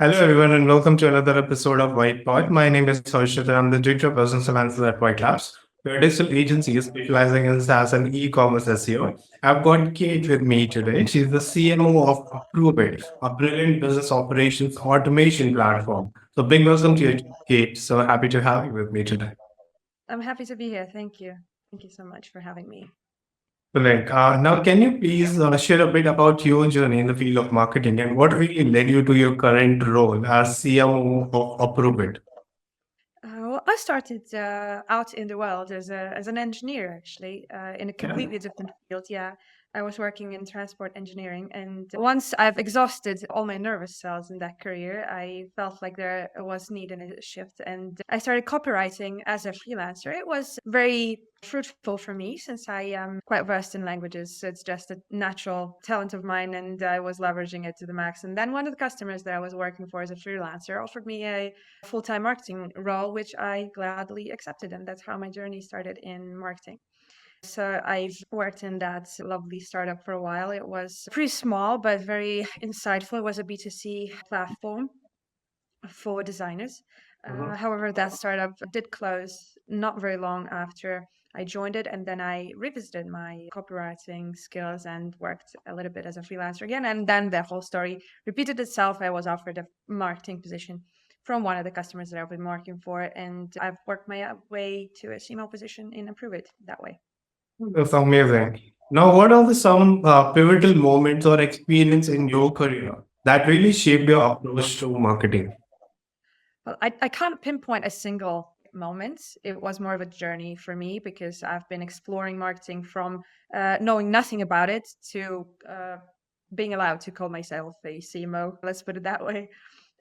Hello, everyone, and welcome to another episode of Wytpod. My name is Harshit, and I'm the Director of Business Analysis at Wytlabs. We're a digital agency specializing in SaaS and e-commerce SEO. I've got Kate with me today. She's the CMO of Approveit, a brilliant business operations automation platform. So, big welcome to you, Kate. So happy to have you with me today. I'm happy to be here. Thank you. Thank you so much for having me. Correct. Now, can you please share a bit about your journey in the field of marketing and what really led you to your current role as CMO of Approveit? Well, I started out in the world as an engineer, actually, in a Yeah. completely different field. Yeah, I was working in transport engineering, and once I've exhausted all my nervous cells in that career, I felt like there was need in a shift, and I started copywriting as a freelancer. It was very fruitful for me since I am quite versed in languages. So it's just a natural talent of mine, and I was leveraging it to the max. And then one of the customers that I was working for as a freelancer offered me a full-time marketing role, which I gladly accepted. And that's how my journey started in marketing. So I've worked in that lovely startup for a while. It was pretty small, but very insightful. It was a B2C platform for designers. Mhm. However, that startup did close not very long after I joined it. And then I revisited my copywriting skills and worked a little bit as a freelancer again. And then the whole story repeated itself. I was offered a marketing position from one of the customers that I've been working for. And I've worked my way to a CMO position in Approveit that way. That's amazing. Now, what are the some pivotal moments or experience in your career that really shaped your approach to marketing? Well, I can't pinpoint a single moment. It was more of a journey for me because I've been exploring marketing from knowing nothing about it to being allowed to call myself a CMO, let's put it that way.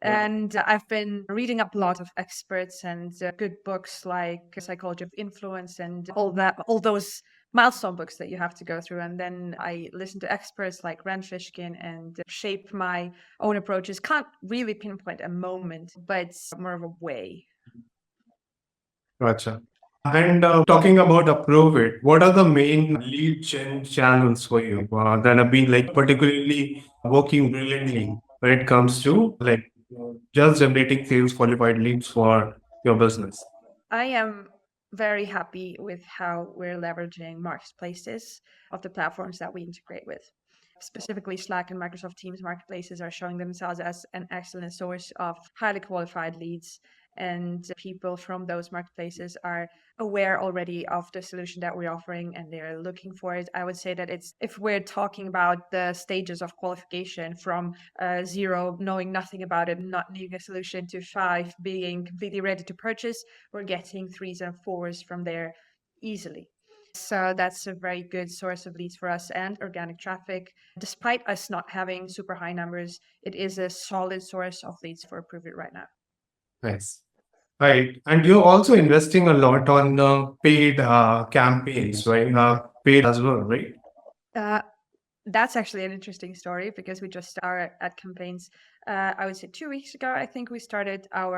Yeah. And I've been reading up a lot of experts and good books like Psychology of Influence and all those milestone books that you have to go through. And then I listen to experts like Rand Fishkin and shape my own approaches. Can't really pinpoint a moment, but it's more of a way. Gotcha. And talking about Approve It, what are the main lead gen channels for you that have been like particularly working brilliantly when it comes to like just generating sales qualified leads for your business? I am very happy with how we're leveraging marketplaces of the platforms that we integrate with. Specifically, Slack and Microsoft Teams marketplaces are showing themselves as an excellent source of highly qualified leads. And people from those marketplaces are aware already of the solution that we're offering and they're looking for it. I would say that it's, if we're talking about the stages of qualification from zero, knowing nothing about it, not needing a solution, to five, being completely ready to purchase, we're getting threes and fours from there easily. So that's a very good source of leads for us and organic traffic. Despite us not having super high numbers, it is a solid source of leads for Approveit right now. Nice. Right. And you're also investing a lot on the paid campaigns, right? Paid as well, right? Uh, that's actually an interesting story because we just started at campaigns. I would say 2 weeks ago, I think we started our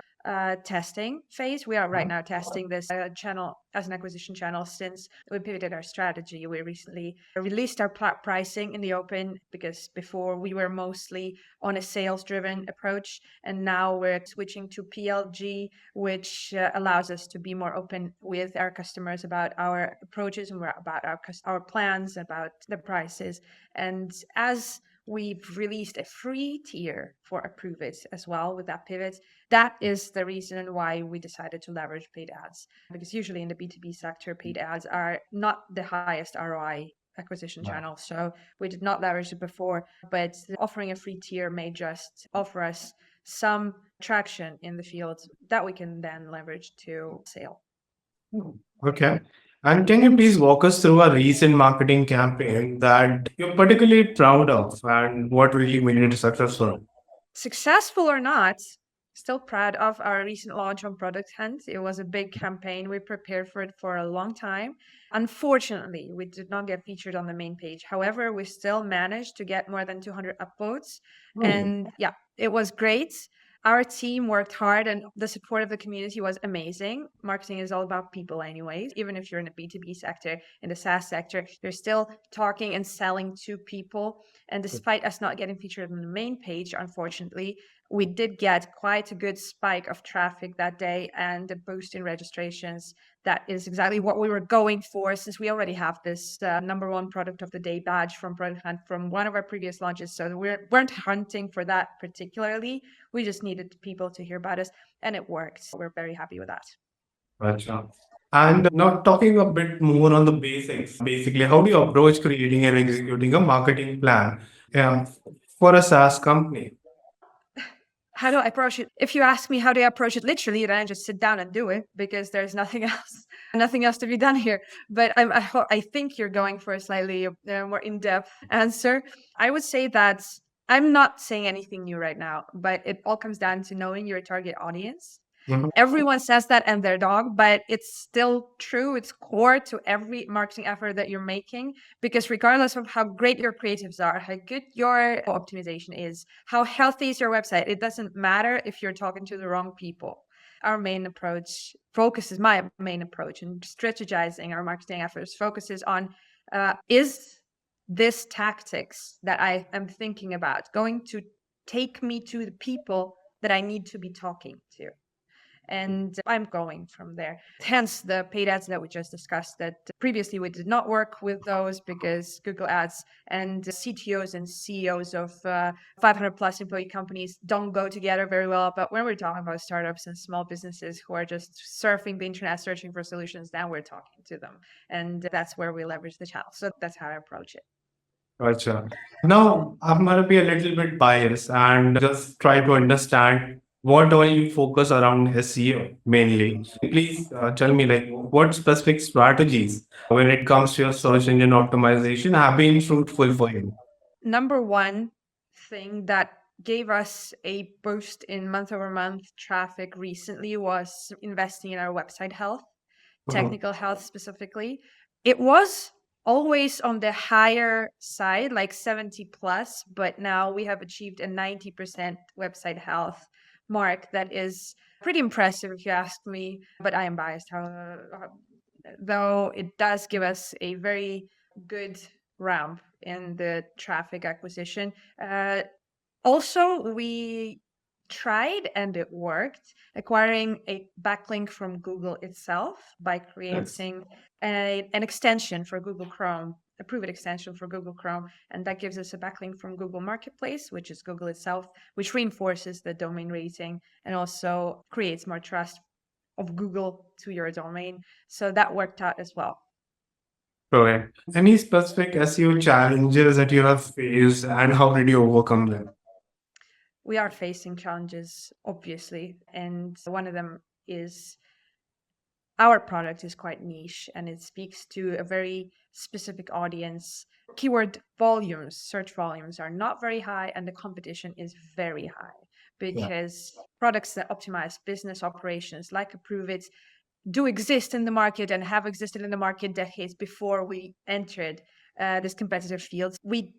testing phase. We are right now testing this channel as an acquisition channel since we pivoted our strategy. We recently released our pricing in the open because before we were mostly on a sales driven approach. And now we're switching to PLG, which allows us to be more open with our customers about our approaches and about our plans, about the prices. And as we've released a free tier for Approveit as well with that pivot, that is the reason why we decided to leverage paid ads. Because usually in the B2B sector, paid ads are not the highest ROI acquisition channel. So we did not leverage it before, but offering a free tier may just offer us some traction in the field that we can then leverage to sale. Okay. And can you please walk us through a recent marketing campaign that you're particularly proud of and what really made it successful? Successful or not, still proud of our recent launch on Product Hunt. It was a big campaign. We prepared for it for a long time. Unfortunately, we did not get featured on the main page. However, we still managed to get more than 200 upvotes. And yeah, it was great. Our team worked hard and the support of the community was amazing. Marketing is all about people anyways. Even if you're in the B2B sector, in the SaaS sector, you're still talking and selling to people. And despite us not getting featured on the main page, unfortunately, we did get quite a good spike of traffic that day and a boost in registrations. That is exactly what we were going for, since we already have this number one product of the day badge from Product Hunt from one of our previous launches. So we weren't hunting for that particularly. We just needed people to hear about us, and it worked. We're very happy with that. Gotcha. And now talking a bit more on the basics, basically, how do you approach creating and executing a marketing plan um, for a SaaS company? How do I approach it? If you ask me how do I approach it literally, then I just sit down and do it, because there's nothing else to be done here. But I think you're going for a slightly more in-depth answer. I would say that I'm not saying anything new right now, but it all comes down to knowing your target audience. Mhm. Everyone says that and their dog, but it's still true. It's core to every marketing effort that you're making, because regardless of how great your creatives are, how good your optimization is, how healthy is your website, it doesn't matter if you're talking to the wrong people. Our main approach focuses, my main approach in strategizing our marketing efforts focuses on is this tactics that I am thinking about going to take me to the people that I need to be talking to? And I'm going from there. Hence the paid ads that we just discussed, that previously we did not work with those because Google Ads and CTOs and CEOs of 500 plus employee companies don't go together very well. But when we're talking about startups and small businesses who are just surfing the internet searching for solutions, then we're talking to them. And that's where we leverage the channel. So that's how I approach it. Gotcha. Now, I'm going to be a little bit biased and just try to understand what all you focus around SEO mainly. Please tell me, like, what specific strategies when it comes to your search engine optimization have been fruitful for you? Number one thing that gave us a boost in month over month traffic recently was investing in our website health, technical health specifically. It was always on the higher side, like 70 plus, but now we have achieved a 90% website health mark. That is pretty impressive if you ask me, but I am biased, though it does give us a very good ramp in the traffic acquisition. Also, we tried and it worked acquiring a backlink from Google itself by creating an extension for Google Chrome, a Approveit extension for Google Chrome. And that gives us a backlink from Google Marketplace, which is Google itself, which reinforces the domain rating and also creates more trust of Google to your domain. So that worked out as well. Correct. Any specific SEO challenges that you have faced and how did you overcome them? We are facing challenges, obviously, and one of them is our product is quite niche and it speaks to a very specific audience. Keyword volumes, search volumes are not very high, and the competition is very high because products that optimize business operations like Approveit do exist in the market and have existed in the market decades before we entered this competitive field. We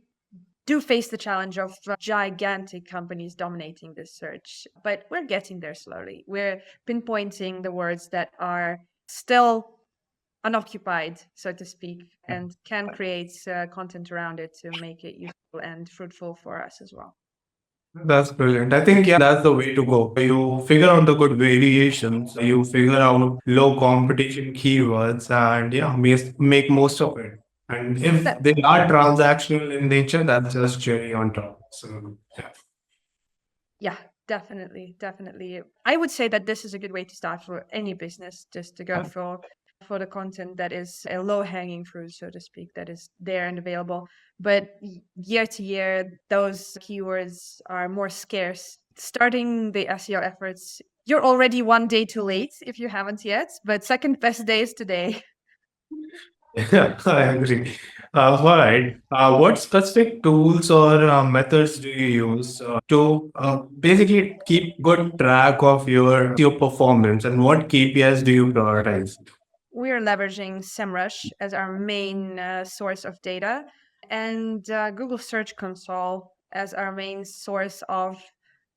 do face the challenge of gigantic companies dominating this search, but we're getting there slowly. We're pinpointing the words that are still unoccupied, so to speak, and can create content around it to make it useful and fruitful for us as well. That's brilliant. I think, yeah, that's the way to go. You figure out the good variations, you figure out low competition keywords, and yeah, make most of it. And if That, they are transactional in nature, that's just cherry on top. So, yeah. yeah, definitely, definitely. I would say that this is a good way to start for any business, just to go for the content that is a low-hanging fruit, so to speak, that is there and available. But year to year, those keywords are more scarce. Starting the SEO efforts, you're already one day too late if you haven't yet, but second best day is today. Yeah, I agree. All right. What specific tools or methods do you use to basically keep good track of your performance, and what KPIs do you prioritize? We're leveraging SEMrush as our main source of data, and Google Search Console as our main source of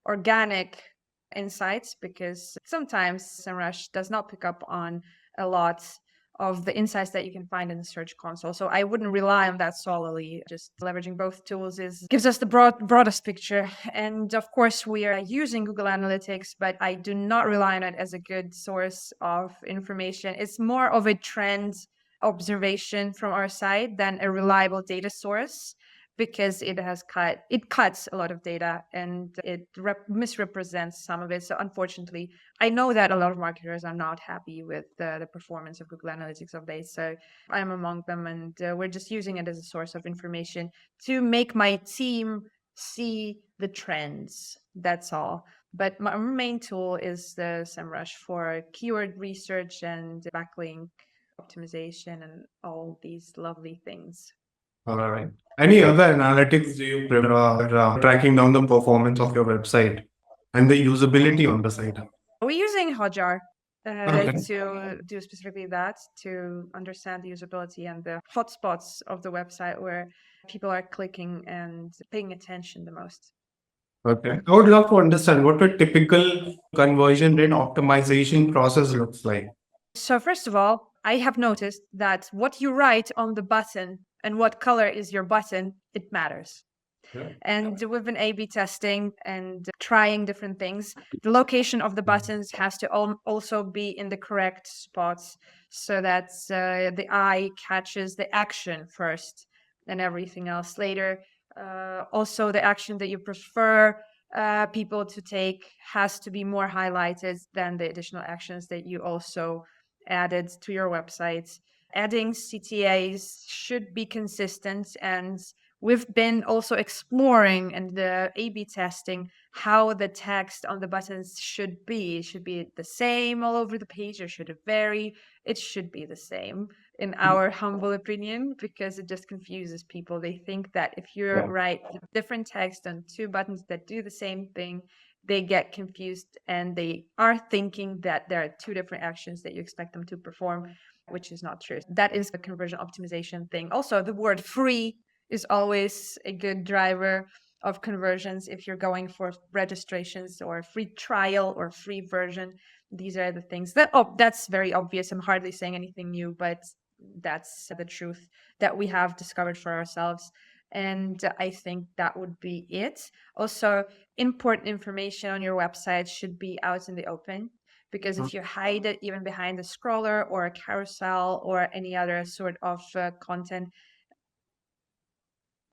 organic insights, because sometimes SEMrush does not pick up on a lot of the insights that you can find in the Search Console. So I wouldn't rely on that solely. Just leveraging both tools gives us the broadest picture. And of course, we are using Google Analytics, but I do not rely on it as a good source of information. It's more of a trend observation from our side than a reliable data source, because it cuts a lot of data and it misrepresents some of it. So unfortunately, I know that a lot of marketers are not happy with the performance of Google Analytics updates. So I'm among them, and we're just using it as a source of information to make my team see the trends. That's all. But my main tool is the SEMrush for keyword research and backlink optimization and all these lovely things. All right. Any other analytics do you prefer tracking down the performance of your website and the usability on the site? We're using Hotjar Okay. to do specifically that, to understand the usability and the hotspots of the website where people are clicking and paying attention the most. Okay. I would love to understand what a typical conversion rate optimization process looks like. So first of all, I have noticed that what you write on the button and what color is your button, it matters. Yeah. And we've been A/B testing and trying different things. The location of the buttons has to also be in the correct spots so that the eye catches the action first and everything else later. Also, the action that you prefer people to take has to be more highlighted than the additional actions that you also added to your website. Adding CTAs should be consistent, and we've been also exploring and the A/B testing how the text on the buttons should be. Should be the same all over the page, or should it vary? It should be the same, in our humble opinion, because it just confuses people. They think that if you write different text on two buttons that do the same thing, they get confused and they are thinking that there are two different actions that you expect them to perform, which is not true. That is the conversion optimization thing. Also, the word free is always a good driver of conversions if you're going for registrations or free trial or free version. These are the things that's very obvious. I'm hardly saying anything new, but that's the truth that we have discovered for ourselves. And I think that would be it. Also, important information on your website should be out in the open, because if you hide it even behind a scroller or a carousel or any other sort of content,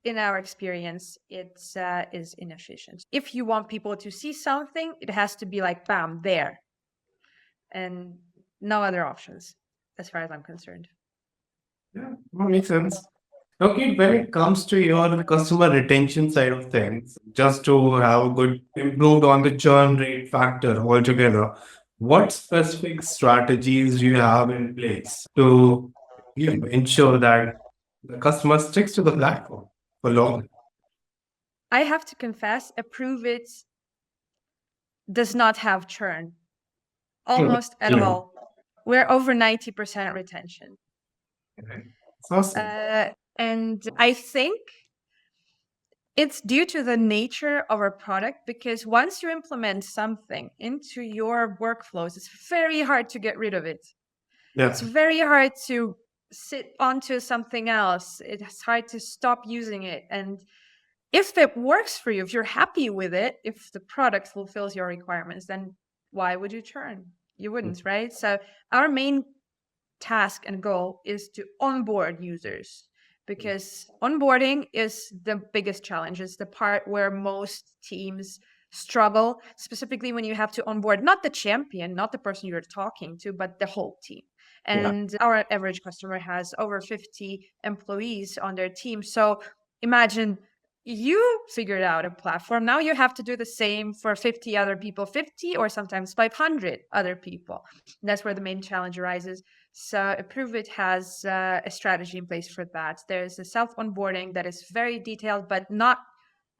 in our experience, it is inefficient. If you want people to see something, it has to be like, bam, there. And no other options, as far as I'm concerned. Yeah, that makes sense. Okay, when it comes to your customer retention side of things, just to have good improved on the churn rate factor altogether, what specific strategies do you have in place to ensure that the customer sticks to the platform for long? I have to confess, Approveit does not have churn, almost at all. We're over 90% retention. Okay. It's awesome. And I think it's due to the nature of our product, because once you implement something into your workflows, it's very hard to get rid of it. Yeah. It's very hard to sit onto something else. It's hard to stop using it. And if it works for you, if you're happy with it, if the product fulfills your requirements, then why would you churn? You wouldn't, right? So our main task and goal is to onboard users, because onboarding is the biggest challenge. It's the part where most teams struggle, specifically when you have to onboard not the champion, not the person you're talking to, but the whole team. And our average customer has over 50 employees on their team. So imagine you figured out a platform. Now you have to do the same for 50 other people, 50 or sometimes 500 other people. And that's where the main challenge arises. So Approveit has a strategy in place for that. There's a self-onboarding that is very detailed, but not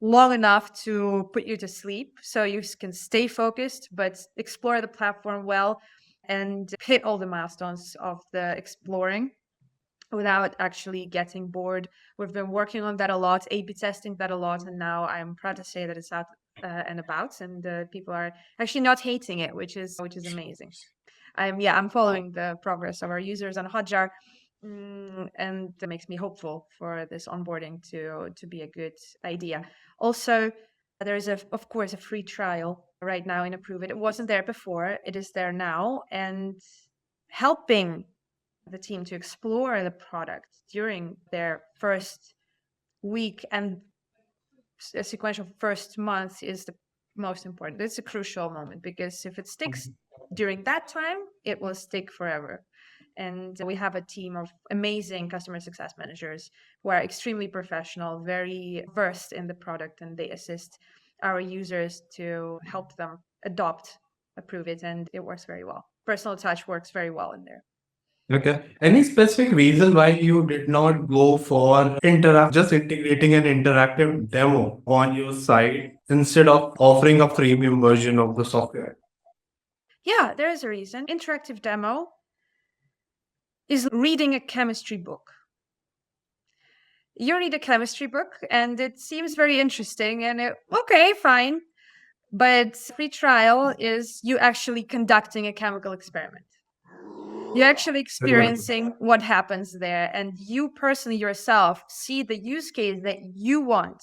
long enough to put you to sleep. So you can stay focused, but explore the platform well and hit all the milestones of the exploring without actually getting bored. We've been working on that a lot, A/B testing that a lot, and now I'm proud to say that it's out and about, and people are actually not hating it, which is amazing. I'm following the progress of our users on Hotjar, and that makes me hopeful for this onboarding to be a good idea. Also, there is of course a free trial right now in Approveit. It wasn't there before; it is there now, and helping the team to explore the product during their first week and a sequential first month is the most important. It's a crucial moment because if it sticks during that time, it will stick forever. And we have a team of amazing customer success managers who are extremely professional, very versed in the product, and they assist our users to help them adopt, Approveit, and it works very well. Personal touch works very well in there. Okay. Any specific reason why you did not go for just integrating an interactive demo on your site instead of offering a freemium version of the software? Yeah, there is a reason. Interactive demo is reading a chemistry book. You read a chemistry book and it seems very interesting and okay, fine. But free trial is you actually conducting a chemical experiment. You're actually experiencing what happens there, and you personally yourself see the use case that you want.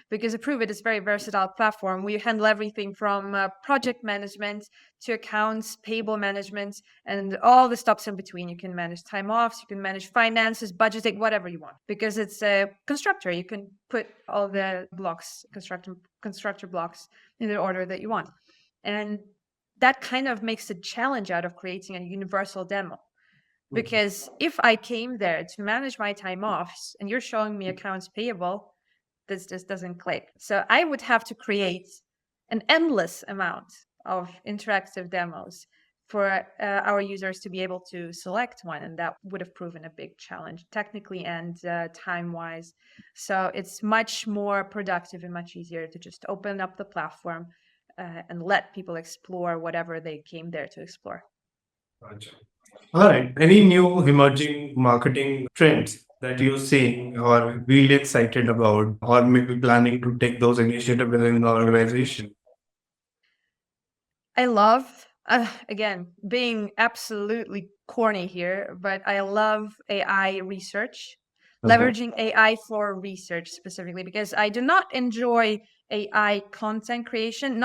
Because Approveit is a very versatile platform. We handle everything from project management to accounts, payable management, and all the stops in between. You can manage time offs, you can manage finances, budgeting, whatever you want. Because it's a constructor, you can put all the blocks, constructor blocks, in the order that you want. And that kind of makes a challenge out of creating a universal demo. Because if I came there to manage my time offs and you're showing me accounts payable, this just doesn't click. So I would have to create an endless amount of interactive demos for our users to be able to select one. And that would have proven a big challenge technically and time-wise. So it's much more productive and much easier to just open up the platform and let people explore whatever they came there to explore. Gotcha. All right. Any new emerging marketing trends that you're seeing or really excited about, or maybe planning to take those initiatives within the organization? I love, again, being absolutely corny here, but I love AI research, leveraging AI for research specifically, because I do not enjoy AI content creation.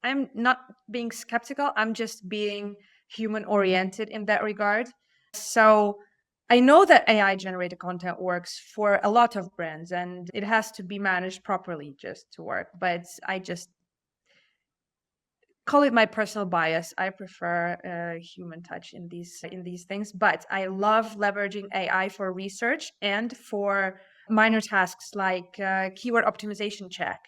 I'm not being skeptical, I'm just being human oriented in that regard. So I know that AI generated content works for a lot of brands and it has to be managed properly just to work, but I just call it my personal bias. I prefer human touch in these things, but I love leveraging AI for research and for minor tasks like keyword optimization check.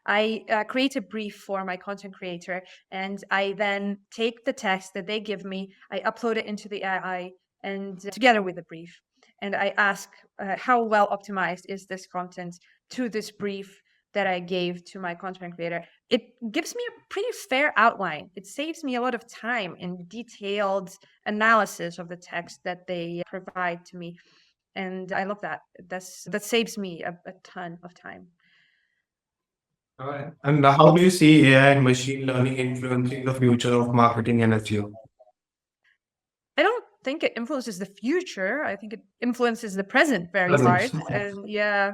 I create a brief for my content creator, and I then take the text that they give me, I upload it into the AI, and together with the brief, and I ask how well optimized is this content to this brief that I gave to my content creator. It gives me a pretty fair outline. It saves me a lot of time in detailed analysis of the text that they provide to me. And I love that. That saves me a ton of time. All right. And how do you see AI and machine learning influencing the future of marketing and SEO? I don't think it influences the future. I think it influences the present very Present. hard. And yeah,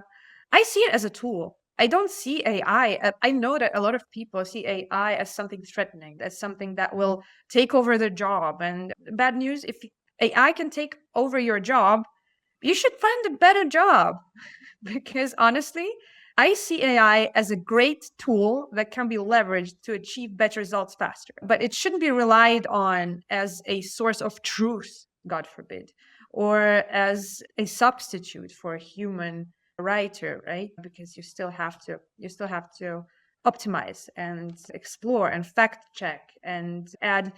I see it as a tool. I don't see AI. I know that a lot of people see AI as something threatening, as something that will take over their job. And bad news, if AI can take over your job, you should find a better job. Because honestly, I see AI as a great tool that can be leveraged to achieve better results faster, but it shouldn't be relied on as a source of truth, God forbid, or as a substitute for a human writer, right? Because you still have to optimize and explore and fact check and add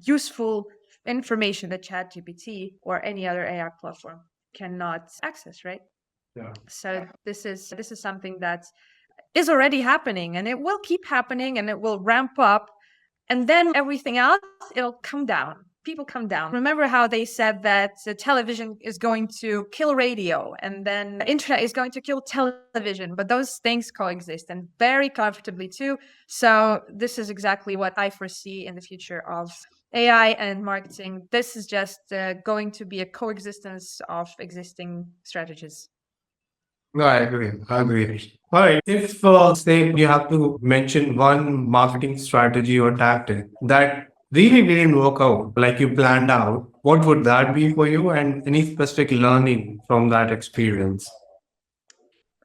useful information that ChatGPT or any other AI platform cannot access, right? Yeah. So this is something that is already happening, and it will keep happening, and it will ramp up, and then everything else, it'll come down. People come down. Remember how they said that television is going to kill radio, and then the internet is going to kill television, but those things coexist, and very comfortably too. So this is exactly what I foresee in the future of AI and marketing, this is just going to be a coexistence of existing strategies. No, I agree. I agree. All right. If, say, you have to mention one marketing strategy or tactic that really didn't work out like you planned out, what would that be for you and any specific learning from that experience?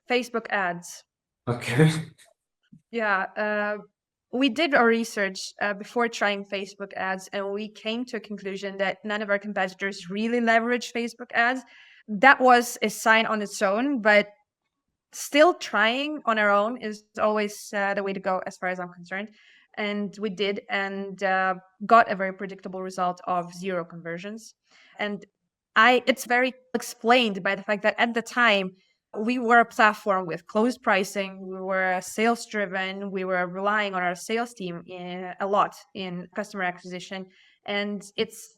Facebook ads. Okay. Yeah, we did our research before trying Facebook ads, and we came to a conclusion that none of our competitors really leverage Facebook ads. That was a sign on its own, but still trying on our own is always the way to go, as far as I'm concerned. And we did, and got a very predictable result of 0 conversions. And it's very explained by the fact that at the time we were a platform with closed pricing, we were sales driven, we were relying on our sales team a lot in customer acquisition, and it's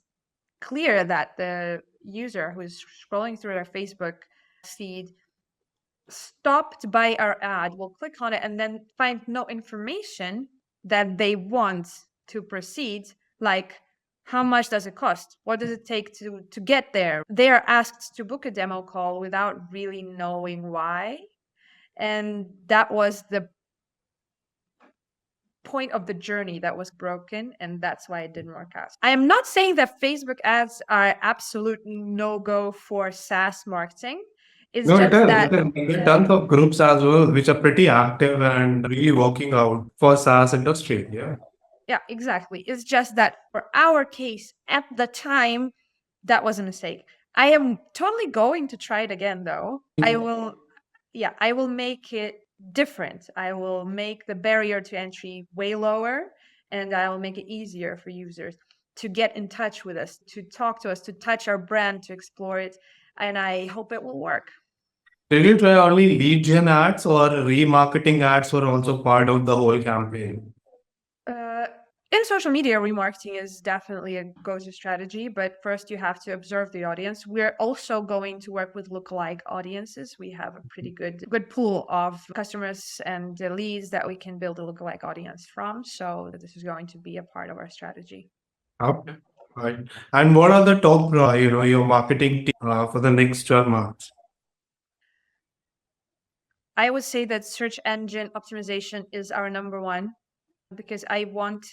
clear that the user who's scrolling through our Facebook feed stopped by our ad will click on it and then find no information that they want to proceed, like how much does it cost, what does it take to get there. They are asked to book a demo call without really knowing why, and that was the point of the journey that was broken, and that's why it didn't work out. I am not saying that Facebook ads are absolute no-go for SaaS marketing. It's No, it just is. that It is. There are tons of groups as well which are pretty active and really working out for SaaS industry. Yeah. yeah, exactly. It's just that for our case at the time, that was a mistake. I am totally going to try it again though. I will make it different. I will make the barrier to entry way lower, and I will make it easier for users to get in touch with us, to talk to us, to touch our brand, to explore it. And I hope it will work. Did you try only lead gen ads or remarketing ads were also part of the whole campaign? Uh, in social media, remarketing is definitely a go-to strategy, but first you have to observe the audience. We're also going to work with lookalike audiences. We have a pretty good pool of customers and leads that we can build a lookalike audience from. So this is going to be a part of our strategy. Okay. Right. And what are the top, your marketing team for the next 12 months? I would say that search engine optimization is our number one, because I want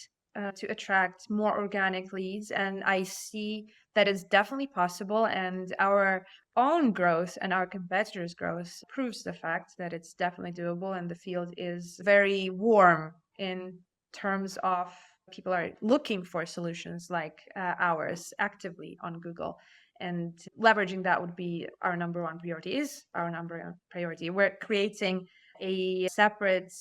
to attract more organic leads, and I see that it's definitely possible, and our own growth and our competitors' growth proves the fact that it's definitely doable, and the field is very warm in terms of people are looking for solutions like ours actively on Google. And leveraging that would be our number one priority, is our number one priority. We're creating a separate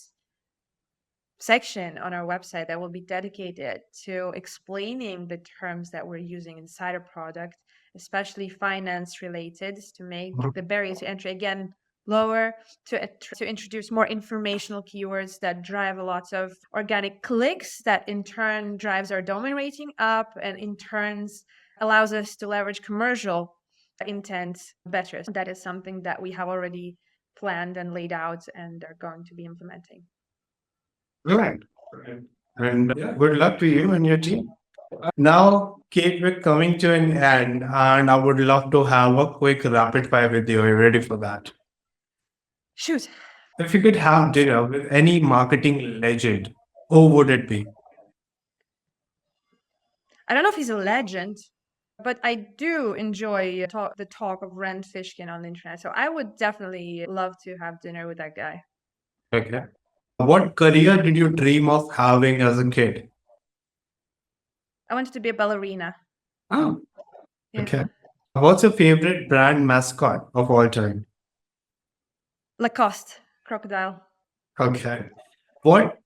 section on our website that will be dedicated to explaining the terms that we're using inside a product, especially finance related, to make the barrier to entry again lower, to introduce more informational keywords that drive a lot of organic clicks, that in turn drives our domain rating up, and in turns allows us to leverage commercial intent better. That is something that we have already planned and laid out and are going to be implementing. Right. Right. And good luck to you and your team. Now, Kate, we're coming to an end, and I would love to have a quick rapid fire with you. Are you ready for that? Shoot. If you could have dinner with any marketing legend, who would it be? I don't know if he's a legend, but I do enjoy the talk of Rand Fishkin on the internet. So I would definitely love to have dinner with that guy. Okay. What career did you dream of having as a kid? I wanted to be a ballerina. Oh, Yeah. okay. What's your favorite brand mascot of all time? Lacoste, crocodile. Okay. What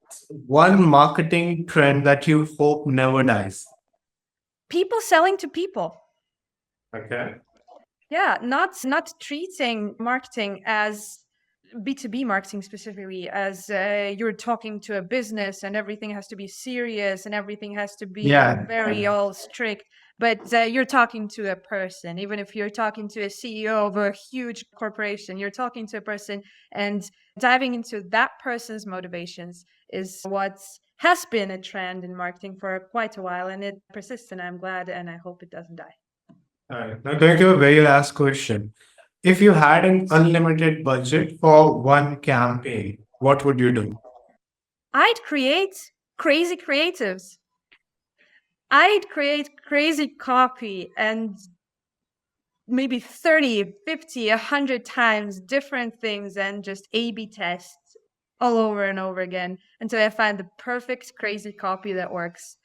one marketing trend that you hope never dies? People selling to people. Okay. Yeah, not treating marketing as B2B marketing specifically as you're talking to a business and everything has to be serious and everything has to be Yeah. very all strict. But you're talking to a person, even if you're talking to a CEO of a huge corporation, you're talking to a person, and diving into that person's motivations is what has been a trend in marketing for quite a while, and it persists, and I'm glad, and I hope it doesn't die. All right. Now, going to a very last question. If you had an unlimited budget for one campaign, what would you do? I'd create crazy creatives. I'd create crazy copy and maybe 30, 50, 100 times different things and just A/B tests all over and over again until I find the perfect crazy copy that works.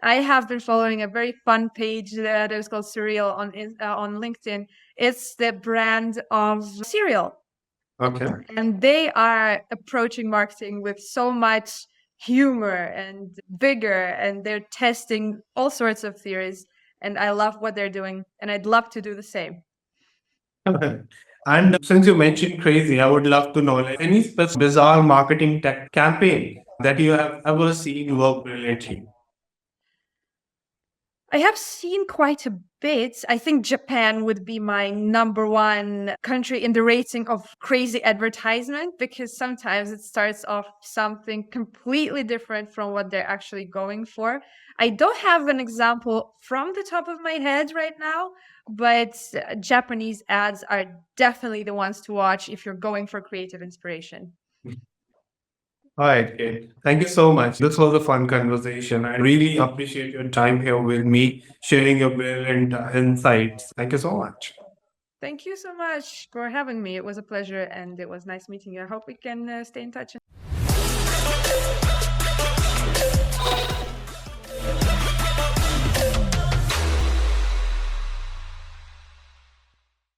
I have been following a very fun page that is called Surreal on LinkedIn. It's the brand of cereal. Okay. And they are approaching marketing with so much humor and vigor, and they're testing all sorts of theories. And I love what they're doing, and I'd love to do the same. Okay. And since you mentioned crazy, I would love to know like, any specific bizarre marketing tech campaign that you have ever seen work brilliantly. I have seen quite a bit. I think Japan would be my number one country in the rating of crazy advertisement, because sometimes it starts off something completely different from what they're actually going for. I don't have an example from the top of my head right now, but Japanese ads are definitely the ones to watch if you're going for creative inspiration. All right, Kate. Thank you so much. This was a fun conversation. I really appreciate your time here with me, sharing your brilliant insights. Thank you so much. Thank you so much for having me. It was a pleasure, and it was nice meeting you. I hope we can stay in touch.